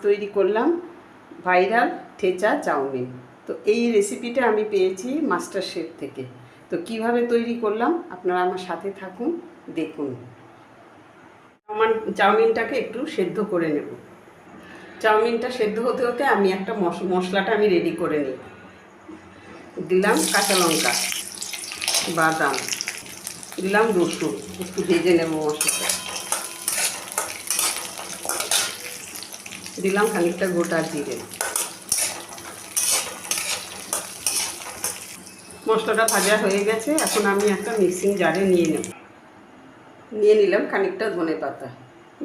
তৈরি করলাম viral ঠেচা chowmein. তো এই রেসিপিটা আমি পেয়েছি মাস্টার শেফ থেকে। তো কিভাবে তৈরি করলাম আপনারা আমার সাথে থাকুন, দেখুন। চাউমিনটাকে একটু সেদ্ধ করে নেব। চাউমিনটা সেদ্ধ হতে হতে আমি একটা মশলাটা আমি রেডি করে নিই। দিলাম কাঁচা লঙ্কা, বাদাম, দিলাম রসুন, একটু ভেজে নেব মশলাটা। দিলাম খানিকটা গোটা জিরে। মশলাটা ভাজা হয়ে গেছে, এখন আমি একটা মিক্সিং জারে নিয়ে নিলাম খানিকটা ধনেপাতা।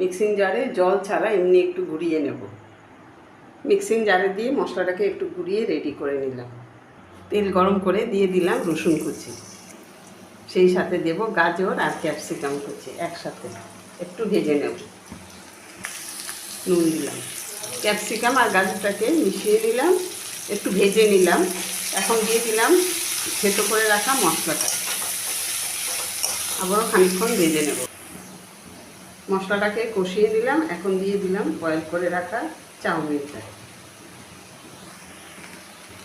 মিক্সিং জারে জল ছাড়া এমনি একটু ঘুরিয়ে নেব। মিক্সিং জারে দিয়ে মশলাটাকে একটু ঘুরিয়ে রেডি করে নিলাম। তেল গরম করে দিয়ে দিলাম রসুন কুচি, সেই সাথে দেব গাজর আর ক্যাপসিকাম কুচি একসাথে একটু ভেজে নেব। নুন দিলাম, ক্যাপসিকাম আর গাজরটাকে মিশিয়ে নিলাম, একটু ভেজে নিলাম। এখন দিয়ে দিলাম থেতো করে রাখা মশলাটা, আবারও খানিকক্ষণ ভেজে নেব। মশলাটাকে কষিয়ে দিলাম, এখন দিয়ে দিলাম বয়েল করে রাখা চাউমিনটা।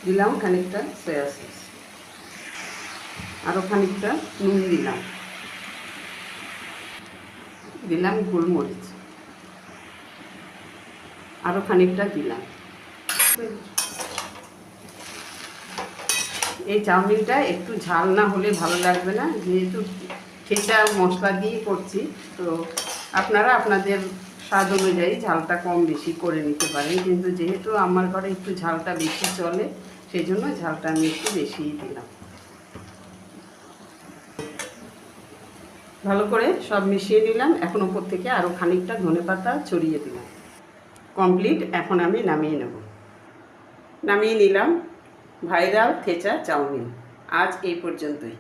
দিলাম খানিকটা সয়া সস, আরও খানিকটা নুন দিলাম, দিলাম গোলমরিচ, আরও খানিকটা দিলাম। এই চাউমিনটা একটু ঝাল না হলে ভালো লাগবে না, যেহেতু ঠেচা মশলা দিয়ে করছি। তো আপনারা আপনাদের স্বাদ অনুযায়ী ঝালটা কম বেশি করে নিতে পারেন, কিন্তু যেহেতু আমার ঘরে একটু ঝালটা বেশি চলে, সেই জন্য ঝালটা আমি একটু বেশিই দিলাম। ভালো করে সব মিশিয়ে নিলাম, এখন উপর থেকে আরও খানিকটা ধনেপাতা ছড়িয়ে দিলাম। কমপ্লিট, এখন আমি নামিয়ে নেব। নামিয়ে নিলাম ভাইরাল ঠেচা চাউমিন। আজ এই পর্যন্তই।